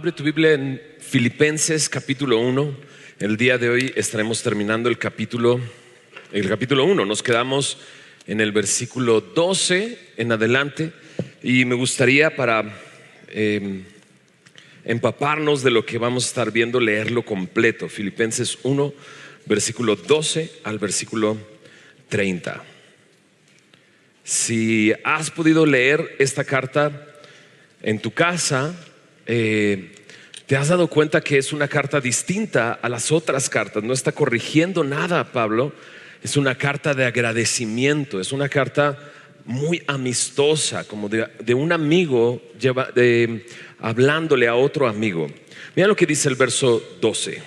Abre tu Biblia en Filipenses capítulo 1. El día de hoy estaremos terminando el capítulo 1. Nos quedamos en el versículo 12 en adelante. Y me gustaría, para empaparnos de lo que vamos a estar viendo, leerlo completo. Filipenses 1, versículo 12 al versículo 30. Si has podido leer esta carta en tu casa, te has dado cuenta que es una carta distinta a las otras cartas. No está corrigiendo nada Pablo. Es una carta de agradecimiento. Es una carta muy amistosa, como de un amigo hablándole a otro amigo. Mira lo que dice el verso 12.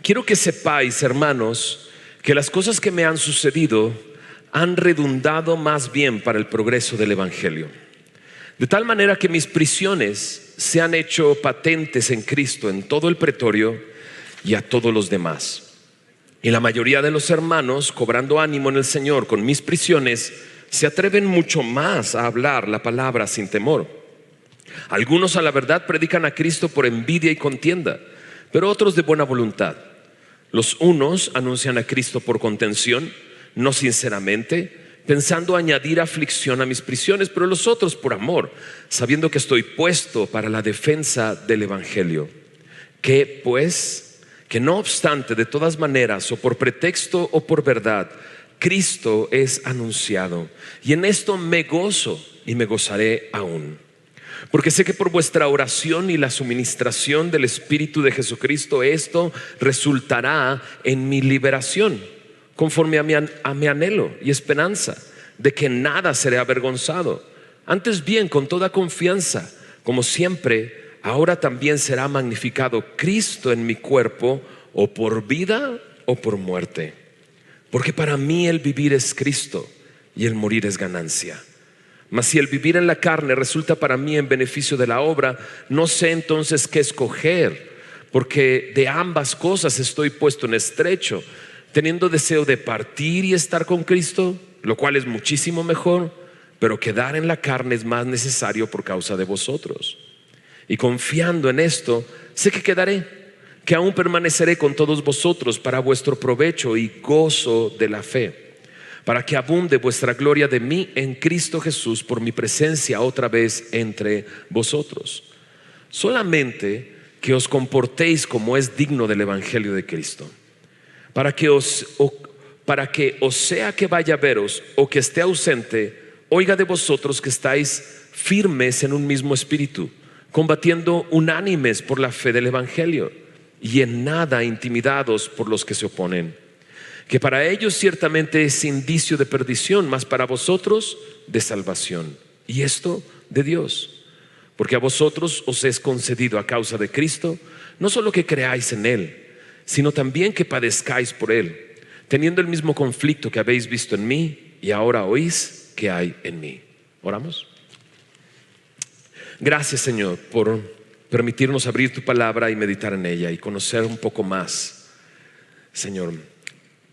Quiero que sepáis, hermanos, que las cosas que me han sucedido han redundado más bien para el progreso del evangelio, de tal manera que mis prisiones se han hecho patentes en Cristo en todo el pretorio y a todos los demás. Y la mayoría de los hermanos, cobrando ánimo en el Señor con mis prisiones, se atreven mucho más a hablar la palabra sin temor. Algunos a la verdad predican a Cristo por envidia y contienda, pero otros de buena voluntad. Los unos anuncian a Cristo por contención, no sinceramente, pensando añadir aflicción a mis prisiones, pero los otros por amor, sabiendo que estoy puesto para la defensa del evangelio. Que pues, que no obstante, de todas maneras, o por pretexto o por verdad, Cristo es anunciado, y en esto me gozo y me gozaré aún. Porque sé que por vuestra oración y la suministración del Espíritu de Jesucristo, esto resultará en mi liberación, conforme a mi anhelo y esperanza de que nada seré avergonzado. Antes bien, con toda confianza, como siempre, ahora también será magnificado Cristo en mi cuerpo, o por vida o por muerte. Porque para mí el vivir es Cristo y el morir es ganancia. Mas si el vivir en la carne resulta para mí en beneficio de la obra, no sé entonces qué escoger, porque de ambas cosas estoy puesto en estrecho, teniendo deseo de partir y estar con Cristo, lo cual es muchísimo mejor, pero quedar en la carne es más necesario por causa de vosotros. Y confiando en esto, sé que quedaré, que aún permaneceré con todos vosotros para vuestro provecho y gozo de la fe, para que abunde vuestra gloria de mí en Cristo Jesús por mi presencia otra vez entre vosotros. Solamente que os comportéis como es digno del evangelio de Cristo, para que o sea que vaya a veros o que esté ausente, oiga de vosotros que estáis firmes en un mismo espíritu, combatiendo unánimes por la fe del evangelio, y en nada intimidados por los que se oponen, que para ellos ciertamente es indicio de perdición, mas para vosotros de salvación, y esto de Dios, porque a vosotros os es concedido a causa de Cristo, no solo que creáis en Él, sino también que padezcáis por Él, teniendo el mismo conflicto que habéis visto en mí y ahora oís que hay en mí. ¿Oramos? Gracias, Señor, por permitirnos abrir tu palabra y meditar en ella y conocer un poco más. Señor,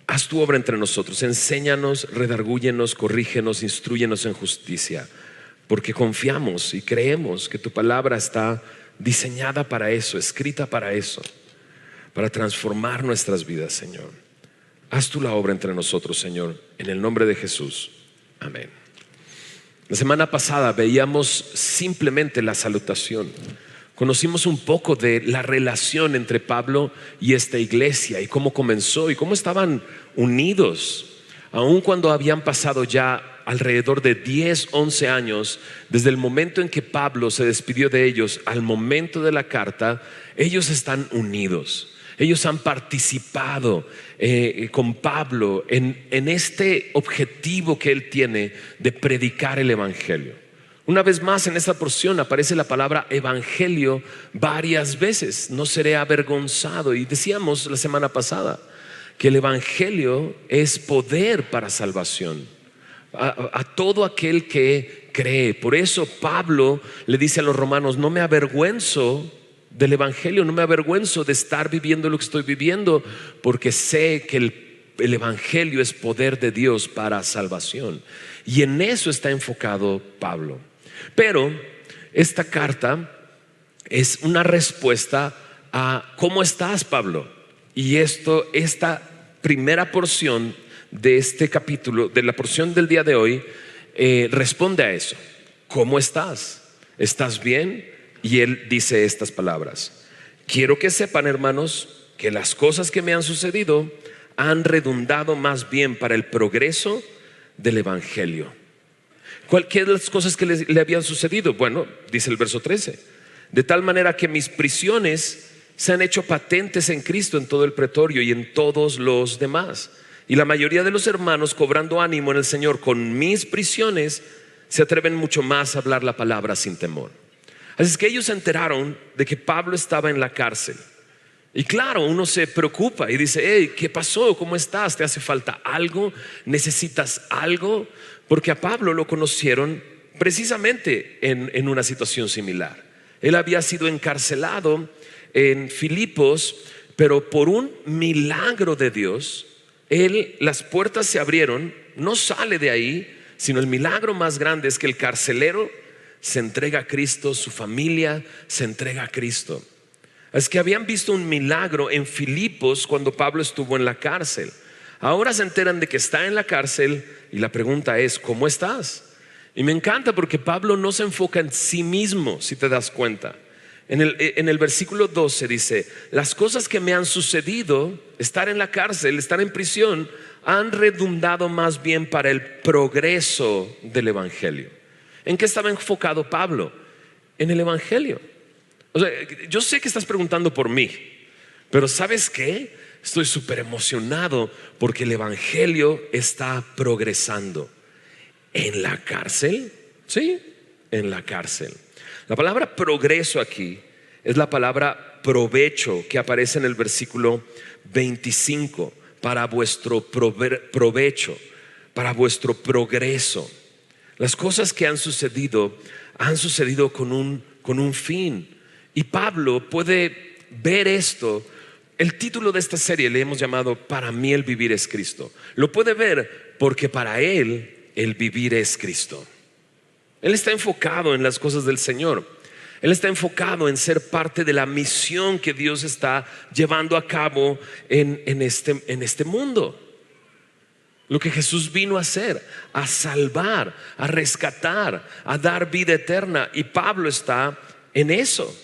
haz tu obra entre nosotros, enséñanos, redargúyenos, corrígenos, instrúyenos en justicia, porque confiamos y creemos que tu palabra está diseñada para eso, escrita para eso, para transformar nuestras vidas, Señor. Haz tú la obra entre nosotros, Señor, en el nombre de Jesús. Amén. La semana pasada veíamos simplemente la salutación. Conocimos un poco de la relación entre Pablo y esta iglesia, y cómo comenzó y cómo estaban unidos, aun cuando habían pasado ya alrededor de 10, 11 años desde el momento en que Pablo se despidió de ellos al momento de la carta. Ellos están unidos. Ellos han participado con Pablo en este objetivo que él tiene de predicar el evangelio. Una vez más, en esta porción aparece la palabra evangelio varias veces. No seré avergonzado. Y decíamos la semana pasada que el evangelio es poder para salvación a todo aquel que cree. Por eso Pablo le dice a los romanos: no me avergüenzo del evangelio, no me avergüenzo de estar viviendo lo que estoy viviendo, porque sé que el evangelio es poder de Dios para salvación. Y en eso está enfocado Pablo. Pero esta carta es una respuesta a ¿cómo estás, Pablo? Y esta primera porción de este capítulo, de la porción del día de hoy, responde a eso. ¿Cómo estás? ¿Estás bien? Y él dice estas palabras: quiero que sepan, hermanos, que las cosas que me han sucedido han redundado más bien para el progreso del evangelio. ¿Qué de las cosas que le habían sucedido? Bueno, dice el verso 13: de tal manera que mis prisiones se han hecho patentes en Cristo en todo el pretorio y en todos los demás. Y la mayoría de los hermanos, cobrando ánimo en el Señor con mis prisiones, se atreven mucho más a hablar la palabra sin temor. Así es que ellos se enteraron de que Pablo estaba en la cárcel. Y claro, uno se preocupa y dice: hey, ¿qué pasó? ¿Cómo estás? ¿Te hace falta algo? ¿Necesitas algo? Porque a Pablo lo conocieron precisamente en una situación similar. Él había sido encarcelado en Filipos, pero por un milagro de Dios, las puertas se abrieron. No sale de ahí, sino el milagro más grande es que el carcelero se entrega a Cristo, su familia se entrega a Cristo. Es que habían visto un milagro en Filipos cuando Pablo estuvo en la cárcel. Ahora se enteran de que está en la cárcel y la pregunta es: ¿cómo estás? Y me encanta porque Pablo no se enfoca en sí mismo, si te das cuenta. En el versículo 12 dice: las cosas que me han sucedido, estar en la cárcel, estar en prisión, han redundado más bien para el progreso del evangelio. ¿En qué estaba enfocado Pablo? En el evangelio. O sea, yo sé que estás preguntando por mí, pero ¿sabes qué? Estoy súper emocionado porque el evangelio está progresando. ¿En la cárcel? Sí, en la cárcel. La palabra progreso aquí es la palabra provecho que aparece en el versículo 25. Para vuestro provecho, para vuestro progreso. Las cosas que han sucedido con un fin. Y Pablo puede ver esto. El título de esta serie le hemos llamado Para mí el vivir es Cristo. Lo puede ver porque para él el vivir es Cristo. Él está enfocado en las cosas del Señor. Él está enfocado en ser parte de la misión que Dios está llevando a cabo en este mundo. Lo que Jesús vino a hacer: a salvar, a rescatar, a dar vida eterna. Y Pablo está en eso.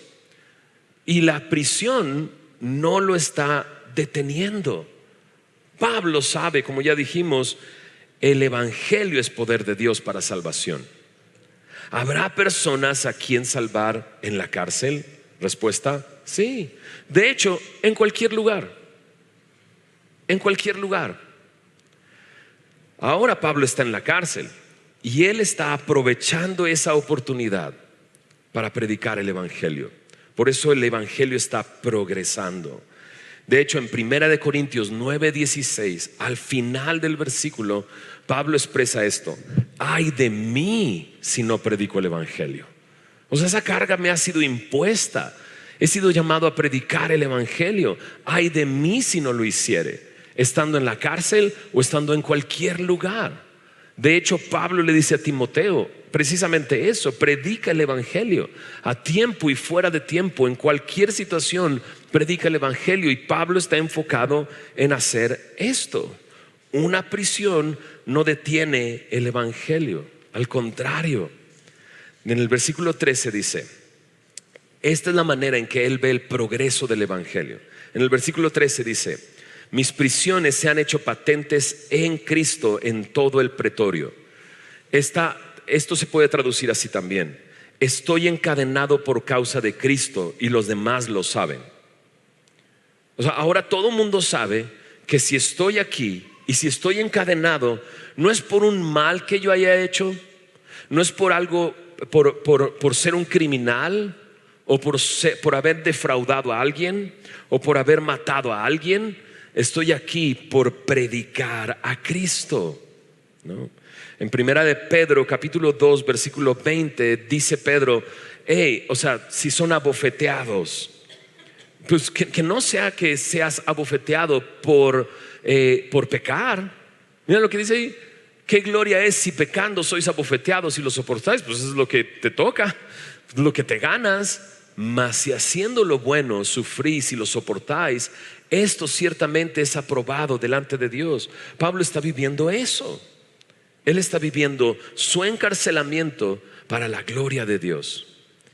Y la prisión no lo está deteniendo. Pablo sabe, como ya dijimos, el evangelio es poder de Dios para salvación. ¿Habrá personas a quien salvar en la cárcel? Respuesta: sí. De hecho, en cualquier lugar. En cualquier lugar. Ahora Pablo está en la cárcel y él está aprovechando esa oportunidad para predicar el evangelio. Por eso el evangelio está progresando. De hecho, en 1 Corintios 9:16, al final del versículo, Pablo expresa esto: ay de mí si no predico el evangelio. O sea, esa carga me ha sido impuesta. He sido llamado a predicar el evangelio. Ay de mí si no lo hiciere, estando en la cárcel o estando en cualquier lugar. De hecho, Pablo le dice a Timoteo precisamente eso: predica el evangelio a tiempo y fuera de tiempo, en cualquier situación, predica el evangelio. Y Pablo está enfocado en hacer esto. Una prisión no detiene el evangelio, al contrario. En el versículo 13 dice: esta es la manera en que él ve el progreso del evangelio. En el versículo 13 dice: mis prisiones se han hecho patentes en Cristo en todo el pretorio. Esto se puede traducir así también: estoy encadenado por causa de Cristo y los demás lo saben. O sea, ahora todo el mundo sabe que si estoy aquí y si estoy encadenado, no es por un mal que yo haya hecho, no es por algo, por ser un criminal, o por haber defraudado a alguien, o por haber matado a alguien. Estoy aquí por predicar a Cristo, ¿no? En 1 de Pedro capítulo 2 versículo 20 dice Pedro: o sea, si son abofeteados, pues que no sea que seas abofeteado por pecar. Mira lo que dice ahí: qué gloria es si pecando sois abofeteados y lo soportáis. Pues eso es lo que te toca, lo que te ganas. mas si haciendo lo bueno sufrís y lo soportáis, esto ciertamente es aprobado delante de Dios. Pablo está viviendo eso. Él está viviendo su encarcelamiento para la gloria de Dios.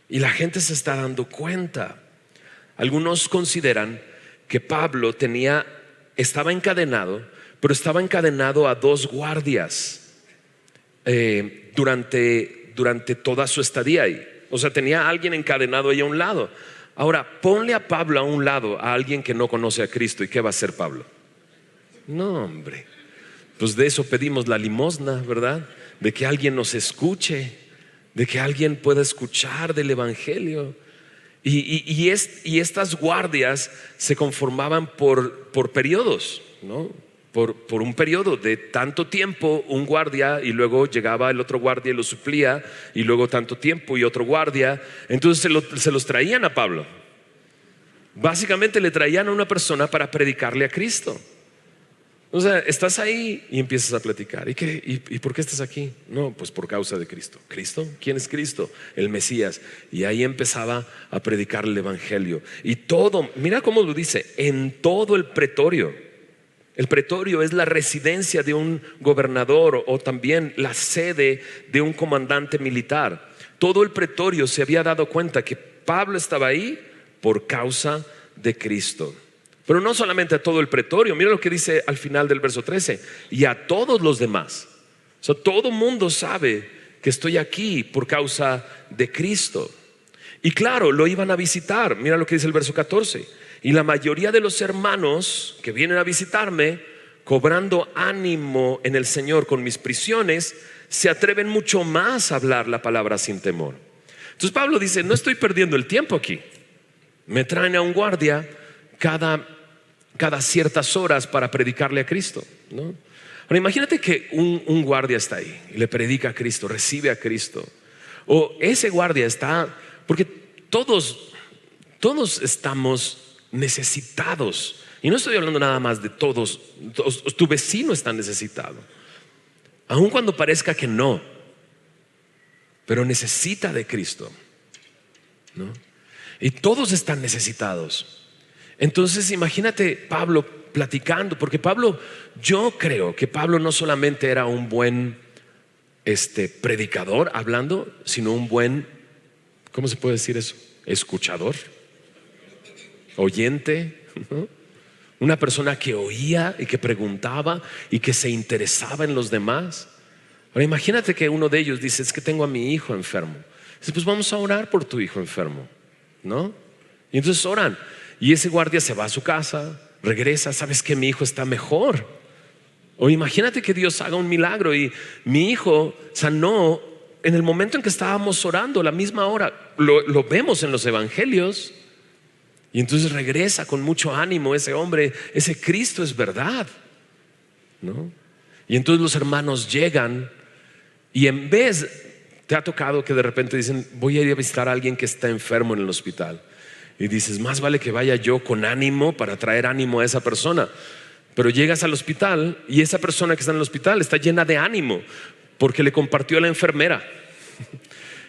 Y la gente se está dando cuenta. Algunos consideran que Pablo estaba encadenado, pero estaba encadenado a 2 guardias durante toda su estadía ahí. O sea, tenía a alguien encadenado ahí a un lado. Ahora, ponle a Pablo a un lado a alguien que no conoce a Cristo. ¿Y qué va a hacer Pablo? No, hombre. Pues de eso pedimos la limosna, ¿verdad? De que alguien nos escuche, de que alguien pueda escuchar del evangelio. Y estas guardias se conformaban por periodos, ¿no? Por un periodo de tanto tiempo, un guardia, y luego llegaba el otro guardia y lo suplía, y luego tanto tiempo y otro guardia. Entonces se los traían a Pablo. Básicamente le traían a una persona para predicarle a Cristo. O sea, estás ahí y empiezas a platicar. ¿Y qué? ¿Y por qué estás aquí? No, pues por causa de Cristo. ¿Cristo? ¿Quién es Cristo? El Mesías. Y ahí empezaba a predicar el evangelio. Y todo, mira cómo lo dice, en todo el pretorio. El pretorio es la residencia de un gobernador o también la sede de un comandante militar. Todo el pretorio se había dado cuenta que Pablo estaba ahí por causa de Cristo. Pero no solamente a todo el pretorio. Mira lo que dice al final del verso 13. Y a todos los demás. O sea, todo mundo sabe que estoy aquí por causa de Cristo. Y claro, lo iban a visitar. Mira lo que dice el verso 14. Y la mayoría de los hermanos que vienen a visitarme, cobrando ánimo en el Señor con mis prisiones, se atreven mucho más a hablar la palabra sin temor. Entonces Pablo dice, no estoy perdiendo el tiempo aquí. Me traen a un guardia cada ciertas horas para predicarle a Cristo, ¿no? Ahora imagínate que un guardia está ahí y le predica a Cristo, recibe a Cristo. O ese guardia está, porque todos estamos necesitados. Y no estoy hablando nada más de todos. Tu vecino está necesitado, aun cuando parezca que no, pero necesita de Cristo, ¿no? Y todos están necesitados. Entonces imagínate Pablo platicando, porque yo creo que Pablo no solamente era un buen predicador hablando, sino un buen, ¿cómo se puede decir eso? Escuchador, oyente, ¿no? Una persona que oía y que preguntaba y que se interesaba en los demás. Ahora imagínate que uno de ellos dice, es que tengo a mi hijo enfermo. Dice, pues vamos a orar por tu hijo enfermo, ¿no? Y entonces oran. Y ese guardia se va a su casa, regresa, sabes que mi hijo está mejor. O imagínate que Dios haga un milagro y mi hijo sanó en el momento en que estábamos orando, la misma hora. Lo vemos en los evangelios. Y entonces regresa con mucho ánimo ese hombre, ese Cristo es verdad, ¿no? Y entonces los hermanos llegan y en vez, te ha tocado que de repente dicen, voy a ir a visitar a alguien que está enfermo en el hospital. Y dices, más vale que vaya yo con ánimo para traer ánimo a esa persona. Pero llegas al hospital y esa persona que está en el hospital está llena de ánimo porque le compartió a la enfermera.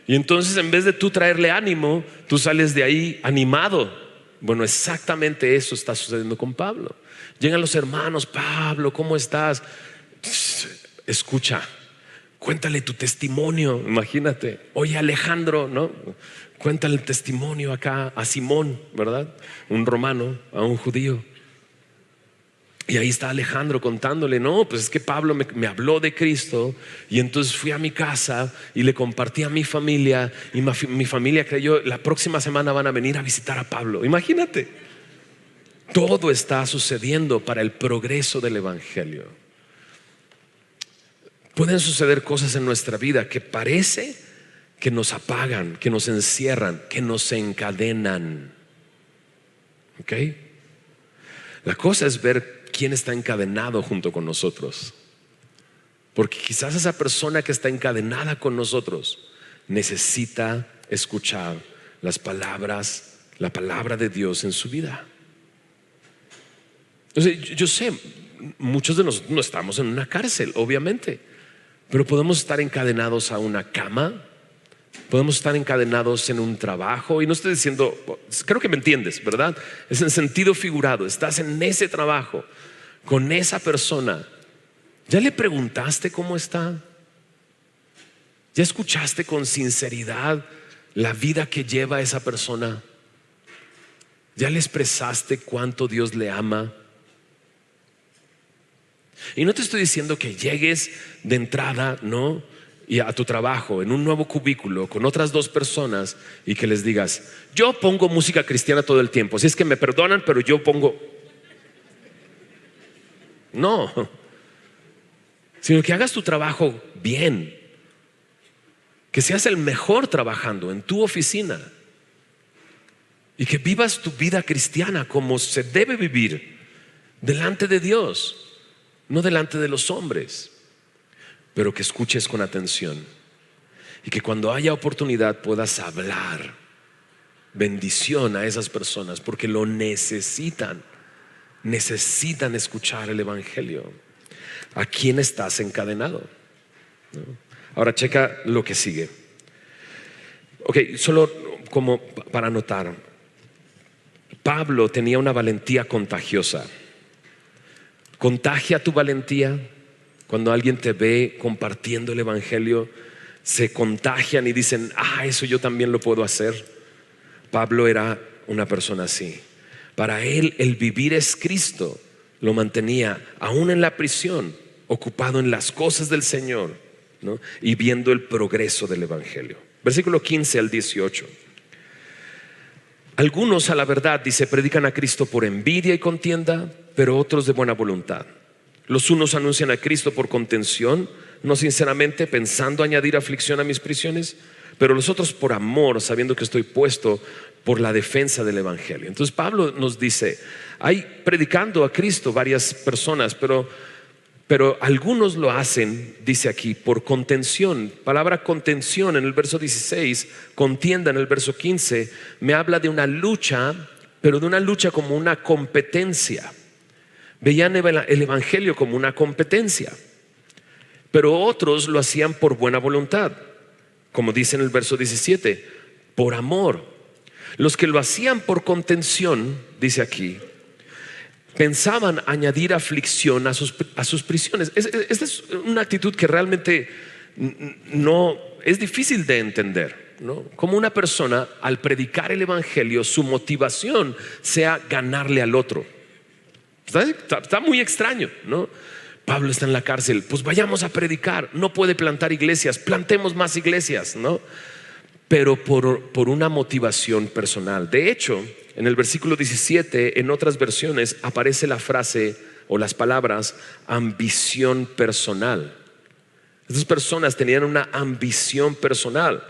Y entonces en vez de tú traerle ánimo, tú sales de ahí animado. Bueno, exactamente eso está sucediendo con Pablo. Llegan los hermanos, Pablo, ¿cómo estás? Escucha, cuéntale tu testimonio, imagínate. Oye, Alejandro, ¿no? Cuéntale el testimonio acá a Simón, ¿verdad? Un romano, a un judío. Y ahí está Alejandro contándole, no, pues es que Pablo me habló de Cristo y entonces fui a mi casa y le compartí a mi familia y mi familia creyó, la próxima semana van a venir a visitar a Pablo. Imagínate, todo está sucediendo para el progreso del evangelio. Pueden suceder cosas en nuestra vida que parece que nos apagan, que nos encierran, que nos encadenan. ¿Ok? La cosa es ver quién está encadenado junto con nosotros. Porque quizás esa persona que está encadenada con nosotros necesita escuchar las palabras, la palabra de Dios en su vida. O sea, yo sé, muchos de nosotros no estamos en una cárcel, obviamente, pero podemos estar encadenados a una cama, Podemos estar encadenados en un trabajo, y no estoy diciendo, creo que me entiendes, ¿verdad? Es en sentido figurado. Estás en ese trabajo con esa persona. ¿Ya le preguntaste cómo está? ¿Ya escuchaste con sinceridad la vida que lleva esa persona? ¿Ya le expresaste cuánto Dios le ama? Y no te estoy diciendo que llegues de entrada, ¿no?, y a tu trabajo en un nuevo cubículo con otras 2 personas y que les digas: yo pongo música cristiana todo el tiempo, si es que me perdonan, pero yo pongo. No, sino que hagas tu trabajo bien, que seas el mejor trabajando en tu oficina y que vivas tu vida cristiana como se debe vivir delante de Dios, no delante de los hombres. Pero que escuches con atención y que cuando haya oportunidad puedas hablar bendición a esas personas, porque lo necesitan escuchar el evangelio. ¿A quién estás encadenado? ¿No? Ahora checa lo que sigue. Ok, solo como para anotar, Pablo tenía una valentía contagiosa. Contagia tu valentía. Cuando alguien te ve compartiendo el evangelio, se contagian y dicen: eso yo también lo puedo hacer. Pablo era una persona así. Para él el vivir es Cristo. Lo mantenía aún en la prisión, ocupado en las cosas del Señor, ¿no?, y viendo el progreso del evangelio. Versículo 15 al 18. Algunos, a la verdad, dice, predican a Cristo por envidia y contienda, pero otros de buena voluntad. Los unos anuncian a Cristo por contención, no sinceramente, pensando añadir aflicción a mis prisiones, pero los otros por amor, sabiendo que estoy puesto por la defensa del evangelio. Entonces Pablo nos dice: hay predicando a Cristo varias personas, pero algunos lo hacen, dice aquí, por contención. Palabra contención en el verso 16, contienda en el verso 15, me habla de una lucha, pero de una lucha como una competencia. Veían el evangelio como una competencia, pero otros lo hacían por buena voluntad, como dice en el verso 17, por amor. Los que lo hacían por contención, dice aquí, pensaban añadir aflicción a sus prisiones. Esta es una actitud que realmente no es difícil de entender, ¿no? Como una persona, al predicar el evangelio, su motivación sea ganarle al otro. Está muy extraño, ¿no? Pablo está en la cárcel, pues vayamos a predicar. No puede plantar iglesias, plantemos más iglesias, ¿no? Pero por una motivación personal. De hecho, en el versículo 17, en otras versiones aparece la frase o las palabras ambición personal. Estas personas tenían una ambición personal.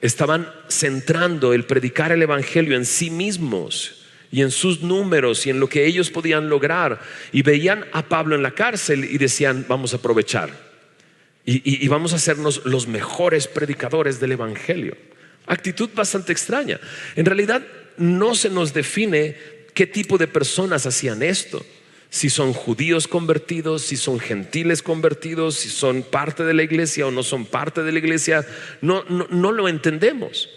Estaban centrando el predicar el evangelio en sí mismos y en sus números y en lo que ellos podían lograr, y veían a Pablo en la cárcel y decían: vamos a aprovechar y vamos a hacernos los mejores predicadores del evangelio. Actitud bastante extraña. En realidad no se nos define qué tipo de personas hacían esto, si son judíos convertidos, si son gentiles convertidos, si son parte de la iglesia o no son parte de la iglesia. No lo entendemos.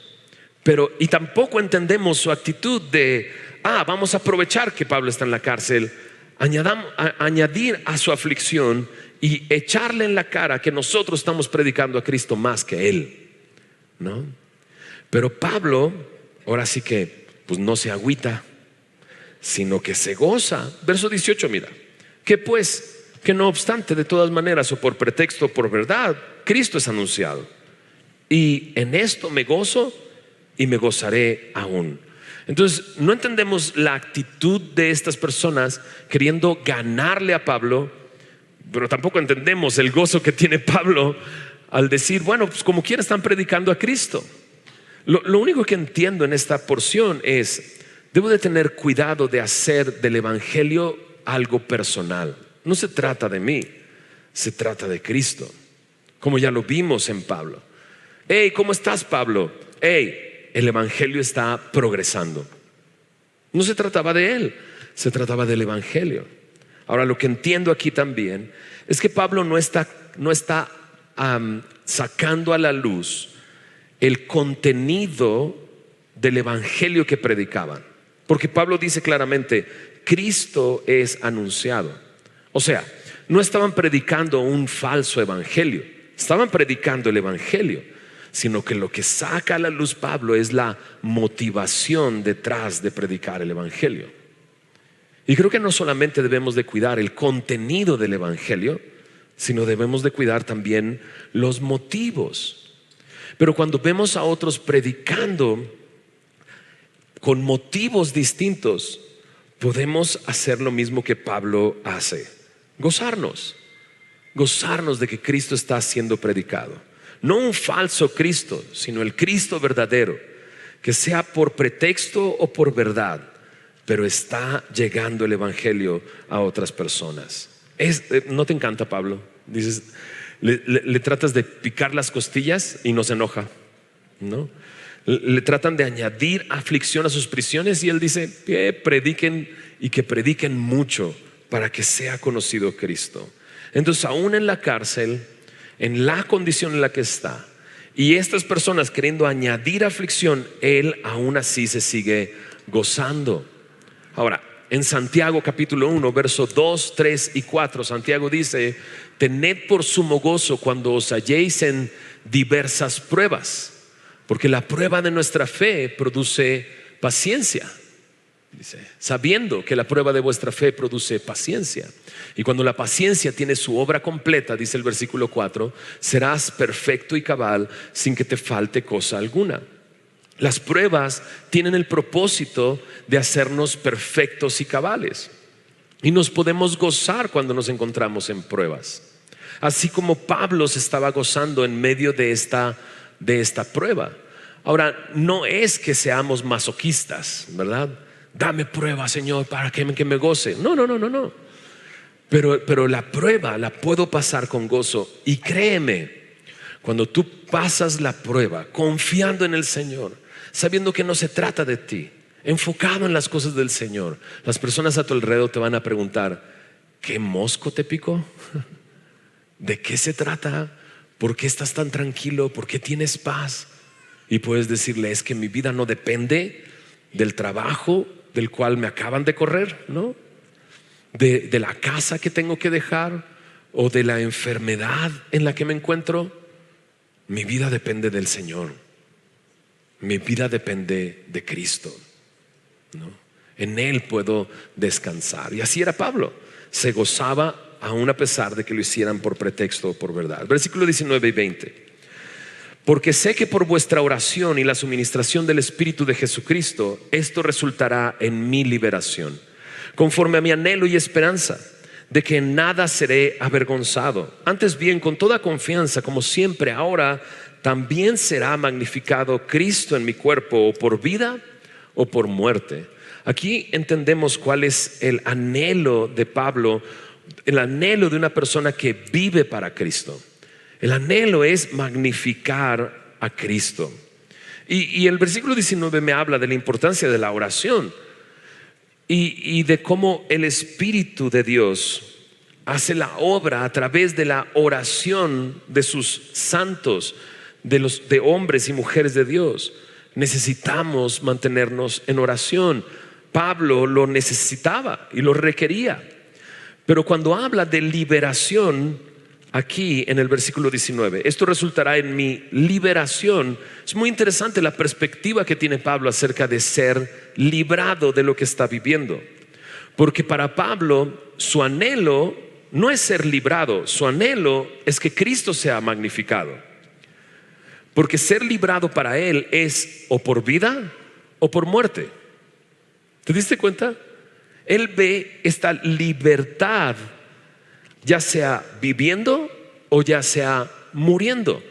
Pero y tampoco entendemos su actitud de vamos a aprovechar que Pablo está en la cárcel, añadir a su aflicción y echarle en la cara que nosotros estamos predicando a Cristo más que él, ¿no? Pero Pablo, ahora sí que pues no se agüita, sino que se goza. Verso 18, mira, que pues, que no obstante, de todas maneras, o por pretexto o por verdad, Cristo es anunciado, y en esto me gozo y me gozaré aún. Entonces no entendemos la actitud de estas personas queriendo ganarle a Pablo, pero tampoco entendemos el gozo que tiene Pablo al decir: bueno, pues como quiera están predicando a Cristo. Lo único que entiendo en esta porción es: debo de tener cuidado de hacer del evangelio algo personal. No se trata de mí, se trata de Cristo, como ya lo vimos en Pablo. Hey, ¿cómo estás, Pablo? Hey, el evangelio está progresando. No se trataba de él, se trataba del evangelio. Ahora, lo que entiendo aquí también es que Pablo no está sacando a la luz el contenido del evangelio que predicaban. Porque Pablo dice claramente, Cristo es anunciado. O sea, no estaban predicando un falso evangelio, estaban predicando el evangelio, sino que lo que saca a la luz Pablo es la motivación detrás de predicar el evangelio. Y creo que no solamente debemos de cuidar el contenido del evangelio, sino debemos de cuidar también los motivos. Pero cuando vemos a otros predicando con motivos distintos, podemos hacer lo mismo que Pablo hace: gozarnos de que Cristo está siendo predicado. No un falso Cristo, sino el Cristo verdadero, que sea por pretexto o por verdad, pero está llegando el evangelio a otras personas. ¿No te encanta Pablo? Dices, le tratas de picar las costillas y no se enoja, ¿no? Le tratan de añadir aflicción a sus prisiones y él dice que prediquen, y que prediquen mucho para que sea conocido Cristo. Entonces, aún en la cárcel, en la condición en la que está, y estas personas queriendo añadir aflicción, él aún así se sigue gozando. Ahora, en Santiago capítulo 1, versos 2, 3 y 4, Santiago dice: tened por sumo gozo cuando os halléis en diversas pruebas, porque la prueba de nuestra fe produce paciencia. Dice, sabiendo que la prueba de vuestra fe produce paciencia. Y cuando la paciencia tiene su obra completa, dice el versículo 4, serás perfecto y cabal, sin que te falte cosa alguna. Las pruebas tienen el propósito de hacernos perfectos y cabales, y nos podemos gozar cuando nos encontramos en pruebas, así como Pablo se estaba gozando en medio de esta prueba. Ahora, no es que seamos masoquistas, ¿verdad? Dame prueba, Señor, para que me goce. No. Pero la prueba la puedo pasar con gozo. Y créeme, cuando tú pasas la prueba confiando en el Señor, sabiendo que no se trata de ti, enfocado en las cosas del Señor, las personas a tu alrededor te van a preguntar: ¿qué mosco te picó? ¿De qué se trata? ¿Por qué estás tan tranquilo? ¿Por qué tienes paz? Y puedes decirle: es que mi vida no depende del trabajo del cual me acaban de correr, ¿no? De la casa que tengo que dejar, o de la enfermedad en la que me encuentro. Mi vida depende del Señor. Mi vida depende de Cristo, ¿no? En Él puedo descansar. Y así era Pablo. Se gozaba aún a pesar de que lo hicieran por pretexto o por verdad. Versículo 19 y 20. Porque sé que por vuestra oración y la suministración del Espíritu de Jesucristo, esto resultará en mi liberación, conforme a mi anhelo y esperanza, de que en nada seré avergonzado. Antes bien, con toda confianza, como siempre, ahora también será magnificado Cristo en mi cuerpo, o por vida o por muerte. Aquí entendemos cuál es el anhelo de Pablo, el anhelo de una persona que vive para Cristo. El anhelo es magnificar a Cristo. Y el versículo 19 me habla de la importancia de la oración y de cómo el Espíritu de Dios hace la obra a través de la oración de sus santos, de hombres y mujeres de Dios. Necesitamos mantenernos en oración. Pablo lo necesitaba y lo requería. Pero cuando habla de liberación, aquí en el versículo 19, esto resultará en mi liberación. Es muy interesante la perspectiva que tiene Pablo acerca de ser librado de lo que está viviendo. Porque para Pablo su anhelo no es ser librado, su anhelo es que Cristo sea magnificado. Porque ser librado para él es o por vida o por muerte. ¿Te diste cuenta? Él ve esta libertad, ya sea viviendo o ya sea muriendo.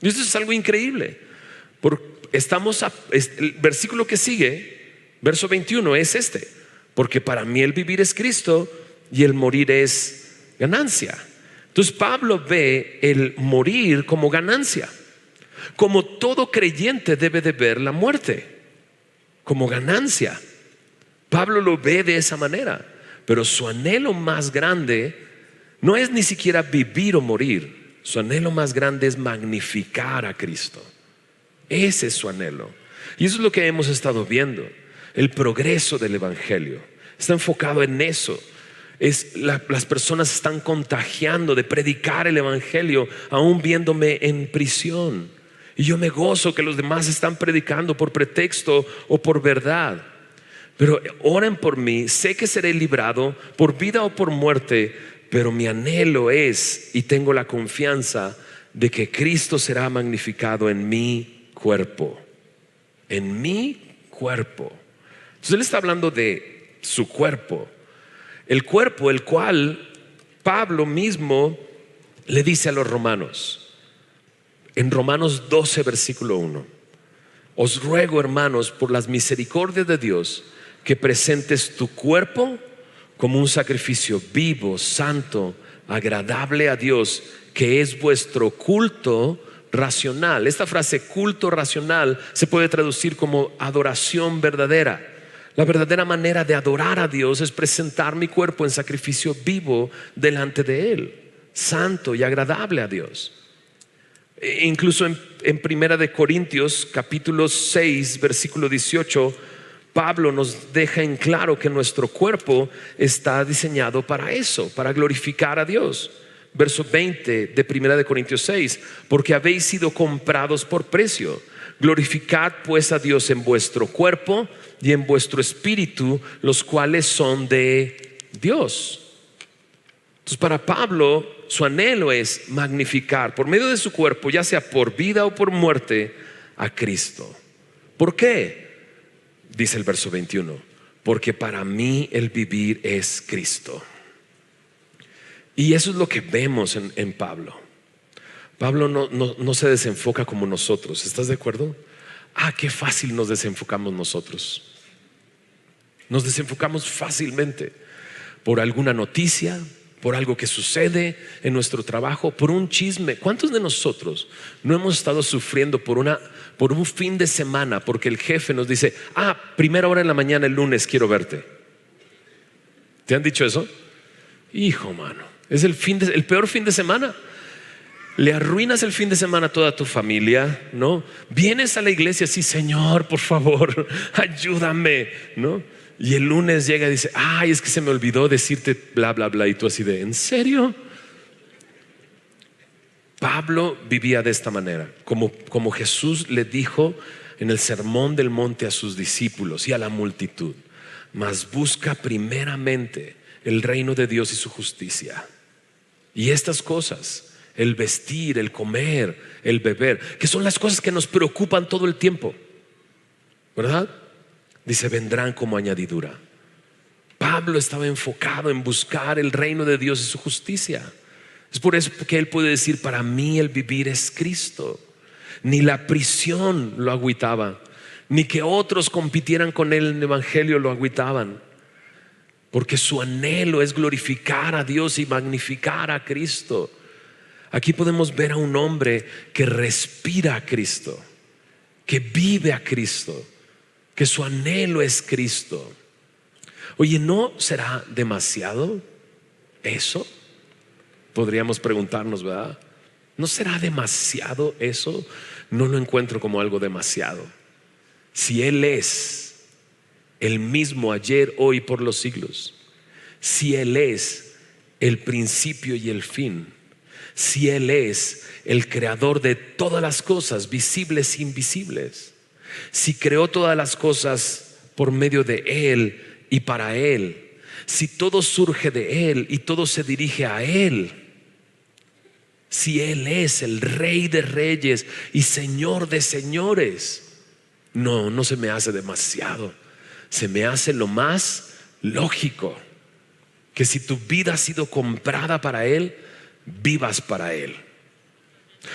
Y esto es algo increíble. El versículo que sigue, verso 21, es este: porque para mí el vivir es Cristo y el morir es ganancia. Entonces Pablo ve el morir como ganancia, como todo creyente debe de ver la muerte como ganancia. Pablo lo ve de esa manera, pero su anhelo más grande no es ni siquiera vivir o morir. Su anhelo más grande es magnificar a Cristo. Ese es su anhelo. Y eso es lo que hemos estado viendo. El progreso del evangelio está enfocado en eso. Las personas están contagiando de predicar el evangelio aún viéndome en prisión, y yo me gozo que los demás están predicando por pretexto o por verdad. Pero oren por mí, sé que seré librado por vida o por muerte, pero mi anhelo es, y tengo la confianza de que Cristo será magnificado en mi cuerpo. En mi cuerpo. Entonces él está hablando de su cuerpo. El cuerpo, el cual Pablo mismo le dice a los romanos, en Romanos 12, versículo 1: os ruego, hermanos, por las misericordias de Dios, que presentes tu cuerpo como un sacrificio vivo, santo, agradable a Dios, que es vuestro culto racional. Esta frase culto racional se puede traducir como adoración verdadera. La verdadera manera de adorar a Dios es presentar mi cuerpo en sacrificio vivo delante de Él, santo y agradable a Dios. Incluso en Primera de Corintios capítulo 6 versículo 18, Pablo nos deja en claro que nuestro cuerpo está diseñado para eso, para glorificar a Dios. Verso 20 de Primera de Corintios 6: porque habéis sido comprados por precio. Glorificad pues a Dios en vuestro cuerpo y en vuestro espíritu, los cuales son de Dios. Entonces, para Pablo, su anhelo es magnificar por medio de su cuerpo, ya sea por vida o por muerte, a Cristo. ¿Por qué? Dice el verso 21: porque para mí el vivir es Cristo. Y eso es lo que vemos en Pablo. Pablo no se desenfoca como nosotros. ¿Estás de acuerdo? Qué fácil nos desenfocamos nosotros. Nos desenfocamos fácilmente por alguna noticia, por algo que sucede en nuestro trabajo, por un chisme. ¿Cuántos de nosotros no hemos estado sufriendo por un fin de semana porque el jefe nos dice: primera hora en la mañana el lunes quiero verte? ¿Te han dicho eso? Hijo, mano, es el peor fin de semana. Le arruinas el fin de semana a toda tu familia, ¿no? Vienes a la iglesia así: Señor, por favor, ayúdame, ¿no? Y el lunes llega y dice: es que se me olvidó decirte bla, bla, bla. Y tú así de: ¿en serio? Pablo vivía de esta manera, como Jesús le dijo en el sermón del monte a sus discípulos y a la multitud: mas busca primeramente el reino de Dios y su justicia, y estas cosas, el vestir, el comer, el beber, que son las cosas que nos preocupan todo el tiempo, ¿verdad? Dice: vendrán como añadidura. Pablo estaba enfocado en buscar el reino de Dios y su justicia. Es por eso que él puede decir: para mí el vivir es Cristo. Ni la prisión lo agüitaba, ni que otros compitieran con él en el evangelio lo agüitaban, porque su anhelo es glorificar a Dios y magnificar a Cristo. Aquí podemos ver a un hombre que respira a Cristo, que vive a Cristo, que su anhelo es Cristo. Oye, ¿no será demasiado eso? Podríamos preguntarnos, ¿verdad? ¿No será demasiado eso? No lo encuentro como algo demasiado. Si Él es el mismo ayer, hoy, por los siglos, si Él es el principio y el fin, si Él es el creador de todas las cosas, visibles e invisibles, si creó todas las cosas por medio de Él y para Él, si todo surge de Él y todo se dirige a Él, si Él es el Rey de reyes y Señor de señores, no se me hace demasiado. Se me hace lo más lógico que si tu vida ha sido comprada para Él, vivas para Él.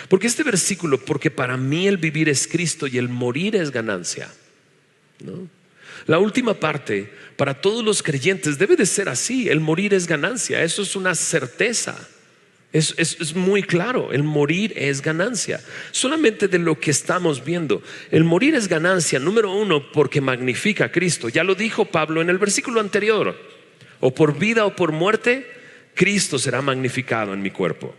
Porque este versículo: porque para mí el vivir es Cristo y el morir es ganancia, ¿no? La última parte, para todos los creyentes debe de ser así. El morir es ganancia. Eso es una certeza. Es muy claro. El morir es ganancia. Solamente de lo que estamos viendo, el morir es ganancia, número uno, porque magnifica a Cristo. Ya lo dijo Pablo en el versículo anterior: o por vida o por muerte, Cristo será magnificado en mi cuerpo.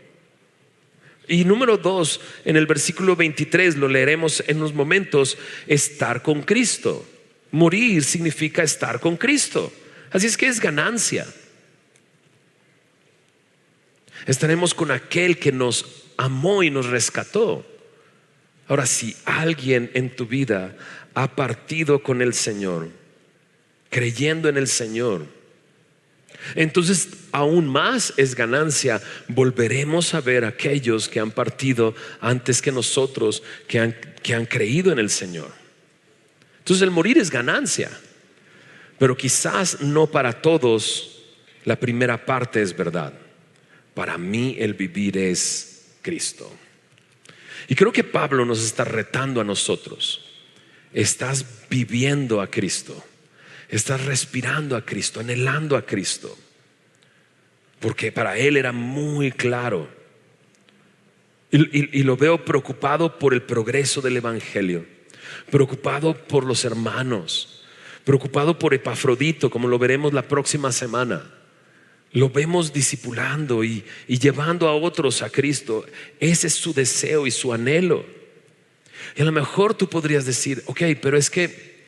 Y número 2, en el versículo 23, lo leeremos en unos momentos, estar con Cristo. Morir significa estar con Cristo. Así es que es ganancia. Estaremos con aquel que nos amó y nos rescató. Ahora, si alguien en tu vida ha partido con el Señor, creyendo en el Señor, entonces aún más es ganancia. Volveremos a ver a aquellos que han partido antes que nosotros, que han creído en el Señor. Entonces el morir es ganancia, pero quizás no para todos. La primera parte es verdad. Para mí el vivir es Cristo. Y creo que Pablo nos está retando a nosotros. Estás viviendo a Cristo, estás respirando a Cristo, anhelando a Cristo, porque para él era muy claro. Y lo veo preocupado por el progreso del evangelio, preocupado por los hermanos, preocupado por Epafrodito, como lo veremos la próxima semana. Lo vemos discipulando y llevando a otros a Cristo. Ese es su deseo y su anhelo. Y a lo mejor tú podrías decir, ok, pero es que,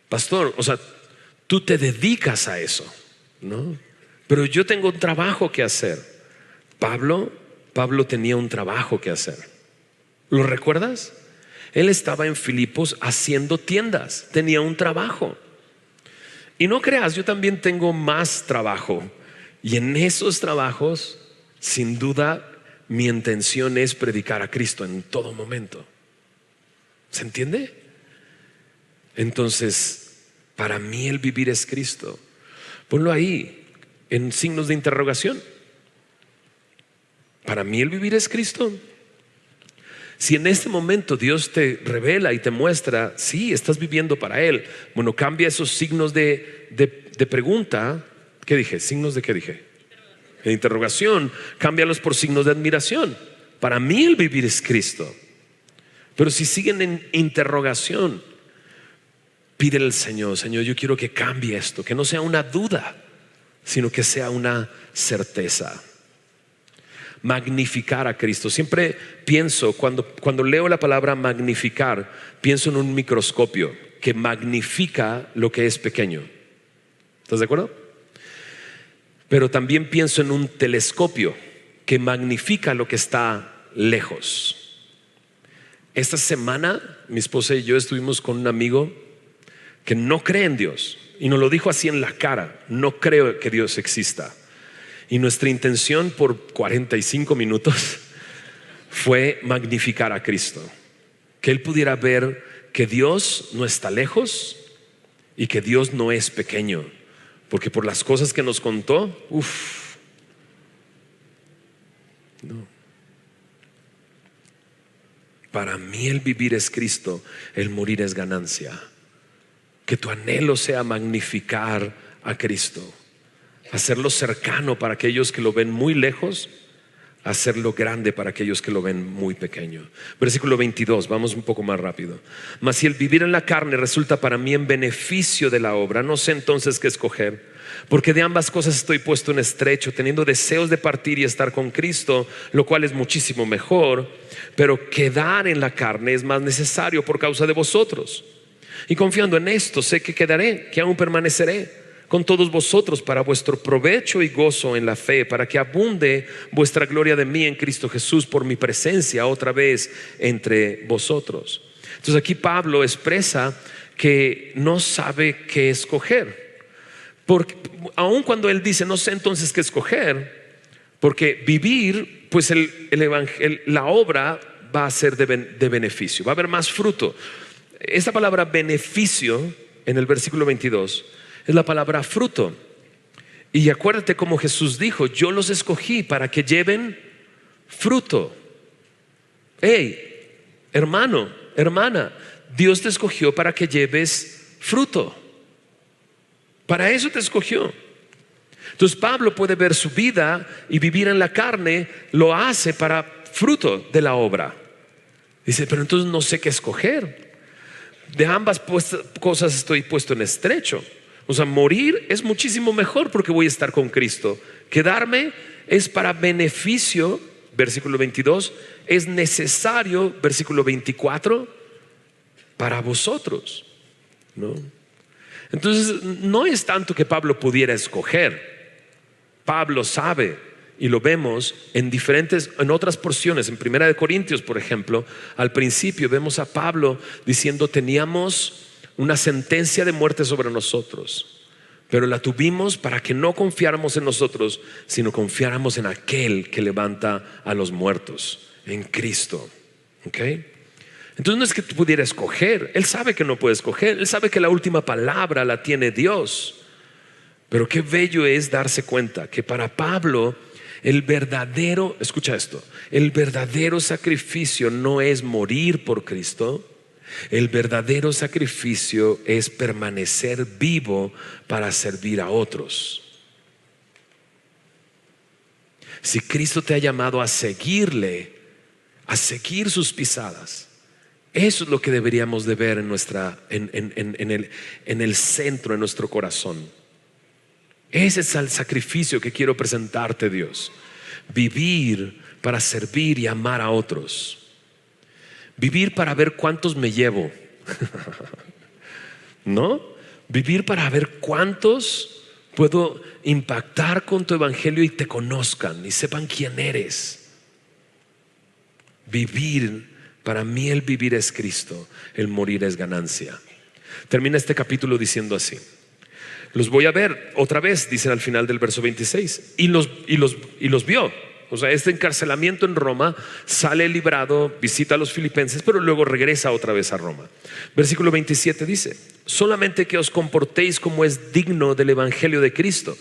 pastor, o sea, tú te dedicas a eso, ¿no? Pero yo tengo un trabajo que hacer. Pablo tenía un trabajo que hacer. ¿Lo recuerdas? Él estaba en Filipos haciendo tiendas, tenía un trabajo. Y no creas, yo también tengo más trabajo. Y en esos trabajos, sin duda, mi intención es predicar a Cristo en todo momento. ¿Se entiende? Entonces, para mí el vivir es Cristo. Ponlo ahí en signos de interrogación. Para mí el vivir es Cristo. Si en este momento Dios te revela y te muestra, sí, estás viviendo para Él, bueno, cambia esos signos de pregunta. ¿Qué dije? ¿Signos de qué dije? De interrogación. Cámbialos por signos de admiración. Para mí el vivir es Cristo. Pero si siguen en interrogación, pídele al Señor, Señor, yo quiero que cambie esto, que no sea una duda, sino que sea una certeza. Magnificar a Cristo. Siempre pienso, cuando leo la palabra magnificar, pienso en un microscopio que magnifica lo que es pequeño. ¿Estás de acuerdo? Pero también pienso en un telescopio que magnifica lo que está lejos. Esta semana mi esposa y yo estuvimos con un amigo que no cree en Dios y nos lo dijo así en la cara: no creo que Dios exista. Y nuestra intención por 45 minutos fue magnificar a Cristo, que él pudiera ver que Dios no está lejos y que Dios no es pequeño, porque por las cosas que nos contó, no. Para mí el vivir es Cristo, el morir es ganancia. Que tu anhelo sea magnificar a Cristo, hacerlo cercano para aquellos que lo ven muy lejos, hacerlo grande para aquellos que lo ven muy pequeño. Versículo 22, vamos un poco más rápido. Mas si el vivir en la carne resulta para mí en beneficio de la obra, no sé entonces qué escoger, porque de ambas cosas estoy puesto en estrecho, teniendo deseos de partir y estar con Cristo, lo cual es muchísimo mejor, pero quedar en la carne es más necesario por causa de vosotros. Y confiando en esto, sé que quedaré, que aún permaneceré con todos vosotros para vuestro provecho y gozo en la fe, para que abunde vuestra gloria de mí en Cristo Jesús por mi presencia otra vez entre vosotros. Entonces aquí Pablo expresa que no sabe qué escoger, porque aun cuando él dice no sé entonces qué escoger, porque vivir, pues la obra va a ser de beneficio, va a haber más fruto. Esta palabra beneficio en el versículo 22 es la palabra fruto. Y acuérdate como Jesús dijo: yo los escogí para que lleven fruto. Hey, hermano, hermana, Dios te escogió para que lleves fruto. Para eso te escogió. Entonces Pablo puede ver su vida y vivir en la carne, lo hace para fruto de la obra. Dice, pero entonces no sé qué escoger. De ambas cosas estoy puesto en estrecho. O sea, morir es muchísimo mejor porque voy a estar con Cristo. Quedarme es para beneficio versículo 22, es necesario, versículo 24, para vosotros, ¿no? Entonces no es tanto que Pablo pudiera escoger. Pablo sabe, y lo vemos en otras porciones. En Primera de Corintios, por ejemplo, al principio vemos a Pablo diciendo: teníamos una sentencia de muerte sobre nosotros, pero la tuvimos para que no confiáramos en nosotros, sino confiáramos en aquel que levanta a los muertos, en Cristo. ¿Ok? Entonces no es que tú pudiera escoger. Él sabe que no puede escoger. Él sabe que la última palabra la tiene Dios. Pero qué bello es darse cuenta que para Pablo escucha esto, el verdadero sacrificio no es morir por Cristo. El verdadero sacrificio es permanecer vivo para servir a otros. Si Cristo te ha llamado a seguirle, a seguir sus pisadas, eso es lo que deberíamos de ver en el centro, en nuestro corazón. Ese es el sacrificio que quiero presentarte, Dios. Vivir para servir y amar a otros. Vivir para ver cuántos me llevo. ¿No? Vivir para ver cuántos puedo impactar con tu evangelio y te conozcan y sepan quién eres. Para mí el vivir es Cristo, el morir es ganancia. Termina este capítulo diciendo así: los voy a ver otra vez, dicen al final del verso 26. Y los vio. O sea, este encarcelamiento en Roma, sale librado, visita a los filipenses, pero luego regresa otra vez a Roma. Versículo 27 dice: solamente que os comportéis como es digno del evangelio de Cristo,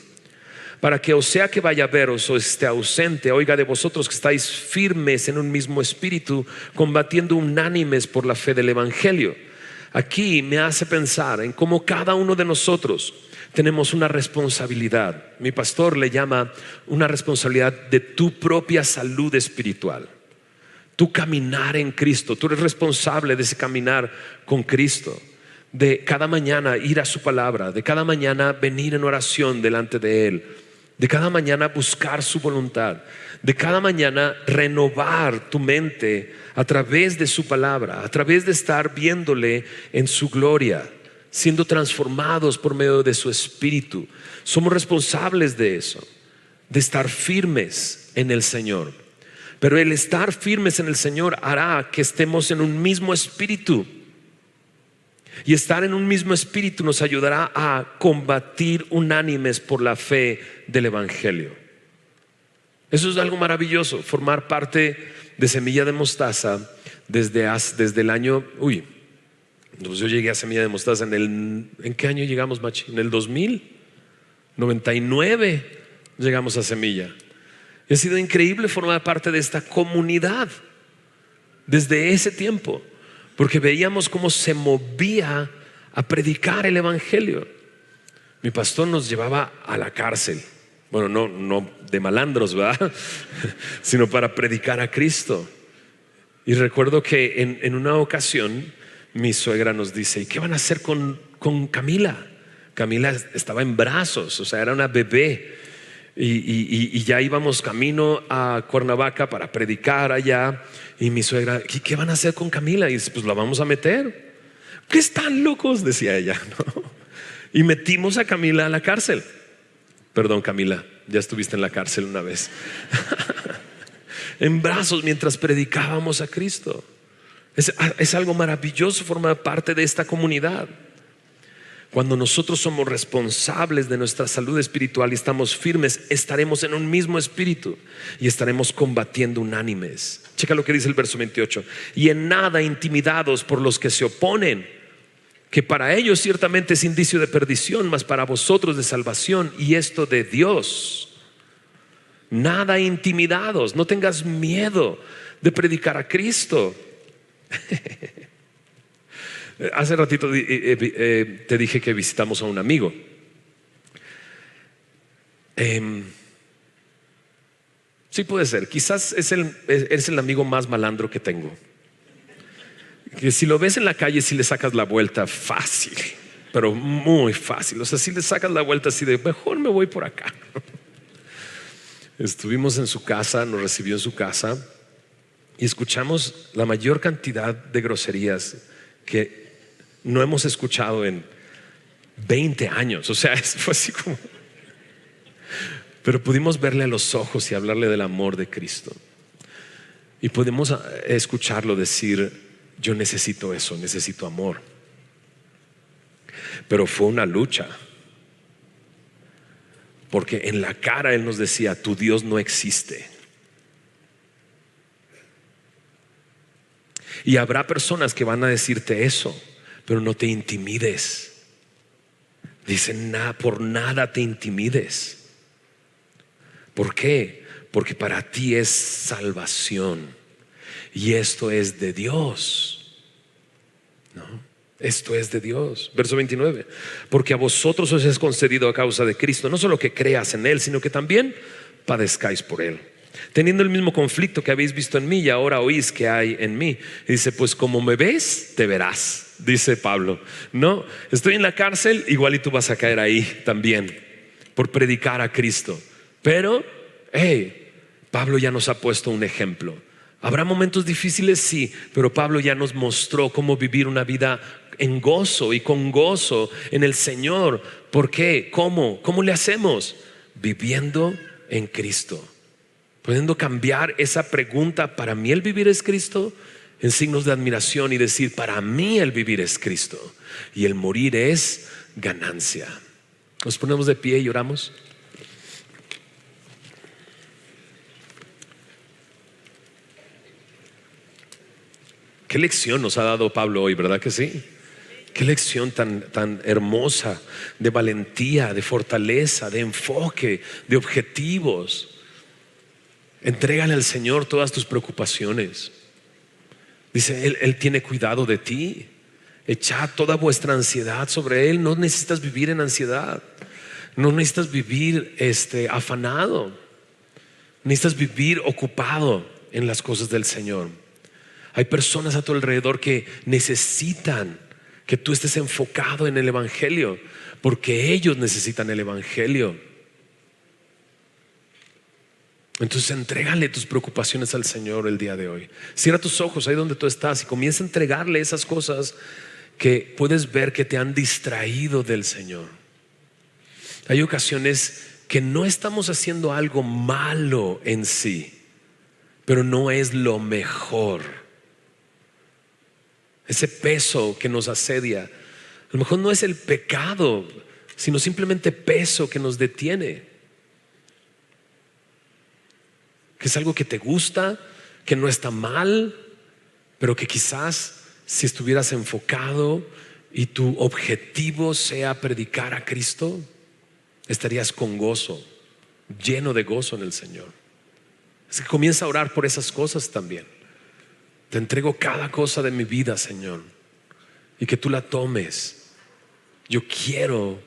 para que, o sea que vaya a veros o esté ausente, oiga de vosotros que estáis firmes en un mismo espíritu, combatiendo unánimes por la fe del evangelio. Aquí me hace pensar en cómo cada uno de nosotros tenemos una responsabilidad. Mi pastor le llama una responsabilidad de tu propia salud espiritual. Tu caminar en Cristo. Tú eres responsable de ese caminar con Cristo, de cada mañana ir a su palabra, de cada mañana venir en oración delante de Él, de cada mañana buscar su voluntad, de cada mañana renovar tu mente a través de su palabra, a través de estar viéndole en su gloria, siendo transformados por medio de su espíritu. Somos responsables de eso, de estar firmes en el Señor. Pero el estar firmes en el Señor hará que estemos en un mismo espíritu. Y estar en un mismo espíritu nos ayudará a combatir unánimes por la fe del evangelio. Eso es algo maravilloso, formar parte de Semilla de Mostaza desde el año... Pues yo llegué a Semilla de Mostaza ¿en qué año llegamos, Machi? En el 99 llegamos a Semilla. Y ha sido increíble formar parte de esta comunidad desde ese tiempo, porque veíamos cómo se movía a predicar el evangelio. Mi pastor nos llevaba a la cárcel. Bueno, no de malandros, ¿verdad? Sino para predicar a Cristo. Y recuerdo que en una ocasión mi suegra nos dice: ¿y qué van a hacer con Camila? Camila estaba en brazos, o sea, era una bebé. Y ya íbamos camino a Cuernavaca para predicar allá. Y mi suegra: ¿qué van a hacer con Camila? Y dice: pues la vamos a meter. ¿Qué están locos? Decía ella, ¿no? Y metimos a Camila a la cárcel. Perdón, Camila, ya estuviste en la cárcel una vez. En brazos mientras predicábamos a Cristo. Es algo maravilloso formar parte de esta comunidad. Cuando nosotros somos responsables de nuestra salud espiritual y estamos firmes, estaremos en un mismo espíritu y estaremos combatiendo unánimes. Checa lo que dice el verso 28: y en nada intimidados por los que se oponen, que para ellos ciertamente es indicio de perdición, mas para vosotros de salvación, y esto de Dios. Nada intimidados, no tengas miedo de predicar a Cristo. Hace ratito te dije que visitamos a un amigo. Sí, puede ser. Quizás es el amigo más malandro que tengo. Que si lo ves en la calle, si le sacas la vuelta fácil, pero muy fácil. O sea, si le sacas la vuelta así de: mejor me voy por acá. Estuvimos en su casa, nos recibió en su casa y escuchamos la mayor cantidad de groserías que no hemos escuchado en 20 años. O sea, fue así como... Pero pudimos verle a los ojos y hablarle del amor de Cristo. Y pudimos escucharlo decir: yo necesito eso, necesito amor. Pero fue una lucha, porque en la cara Él nos decía: tu Dios no existe. Y habrá personas que van a decirte eso, pero no te intimides. Dicen: por nada te intimides. ¿Por qué? Porque para ti es salvación y esto es de Dios, ¿no? Esto es de Dios. Verso 29: porque a vosotros os es concedido a causa de Cristo no solo que creas en Él, sino que también padezcáis por Él, teniendo el mismo conflicto que habéis visto en mí y ahora oís que hay en mí. Y dice: pues como me ves, te verás, dice Pablo. No, estoy en la cárcel, igual y tú vas a caer ahí también por predicar a Cristo. Pero, Pablo ya nos ha puesto un ejemplo. Habrá momentos difíciles, sí, pero Pablo ya nos mostró cómo vivir una vida en gozo y con gozo en el Señor. ¿Por qué? ¿Cómo le hacemos? Viviendo en Cristo, pudiendo cambiar esa pregunta: ¿para mí el vivir es Cristo?, en signos de admiración y decir: para mí el vivir es Cristo y el morir es ganancia. Nos ponemos de pie y oramos. Qué lección nos ha dado Pablo hoy, ¿verdad que sí? Qué lección tan hermosa de valentía, de fortaleza, de enfoque, de objetivos. Entrégale al Señor todas tus preocupaciones. Dice: Él tiene cuidado de ti. Echad toda vuestra ansiedad sobre Él. No necesitas vivir en ansiedad. No necesitas vivir afanado. Necesitas vivir ocupado en las cosas del Señor. Hay personas a tu alrededor que necesitan que tú estés enfocado en el Evangelio, porque ellos necesitan el Evangelio. Entonces entrégale tus preocupaciones al Señor el día de hoy. Cierra tus ojos ahí donde tú estás y comienza a entregarle esas cosas que puedes ver que te han distraído del Señor. Hay ocasiones que no estamos haciendo algo malo en sí, pero no es lo mejor. Ese peso que nos asedia, a lo mejor no es el pecado, sino simplemente peso que nos detiene. Que es algo que te gusta, que no está mal, pero que quizás si estuvieras enfocado y tu objetivo sea predicar a Cristo, estarías con gozo, lleno de gozo en el Señor. Así que comienza a orar por esas cosas también. Te entrego cada cosa de mi vida, Señor, y que tú la tomes. Yo quiero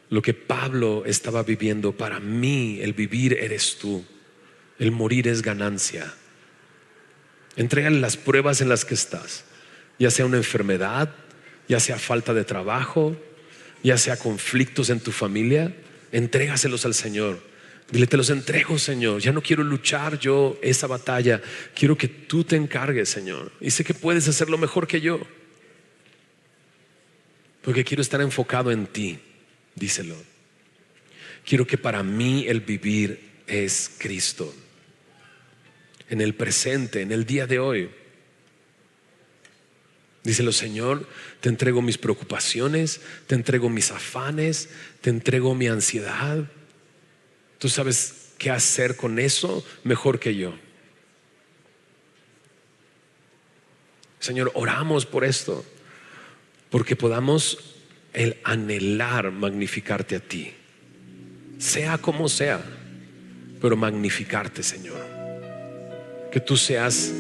lo que Pablo estaba viviendo. Para mí el vivir eres tú, el morir es ganancia. Entrégale las pruebas en las que estás, ya sea una enfermedad, ya sea falta de trabajo, ya sea conflictos en tu familia. Entrégaselos al Señor. Dile: te los entrego, Señor. Ya no quiero luchar yo esa batalla. Quiero que tú te encargues, Señor. Y sé que puedes hacerlo mejor que yo, porque quiero estar enfocado en ti. Díselo. Quiero que para mí el vivir es Cristo. En el presente, en el día de hoy. Díselo: Señor, te entrego mis preocupaciones, te entrego mis afanes, te entrego mi ansiedad. Tú sabes qué hacer con eso mejor que yo. Señor, oramos por esto, porque podamos el anhelar magnificarte a ti, sea como sea, pero magnificarte, Señor. Que tú seas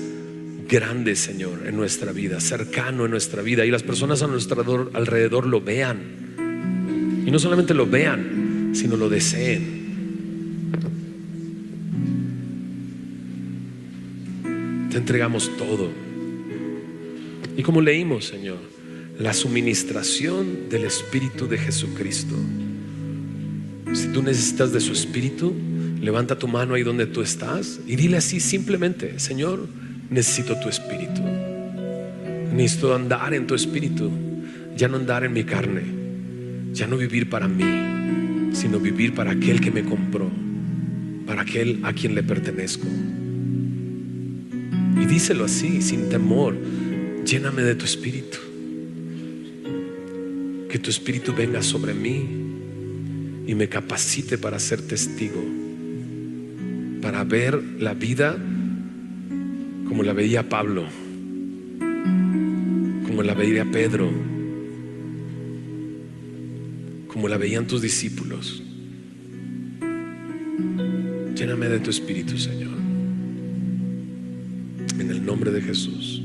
grande, Señor, en nuestra vida, cercano en nuestra vida, y las personas a nuestro alrededor lo vean, y no solamente lo vean, sino lo deseen. Te entregamos todo. Y como leímos, Señor, la suministración del Espíritu de Jesucristo. Si tú necesitas de su Espíritu, Levanta tu mano ahí donde tú estás y dile así simplemente: Señor, necesito tu espíritu. Necesito andar en tu espíritu, ya no andar en mi carne, ya no vivir para mí, sino vivir para aquel que me compró, para aquel a quien le pertenezco. Y díselo así, sin temor: lléname de tu espíritu. Que tu espíritu venga sobre mí y me capacite para ser testigo, para ver la vida como la veía Pablo, como la veía Pedro, como la veían tus discípulos. Lléname de tu espíritu, Señor, en el nombre de Jesús.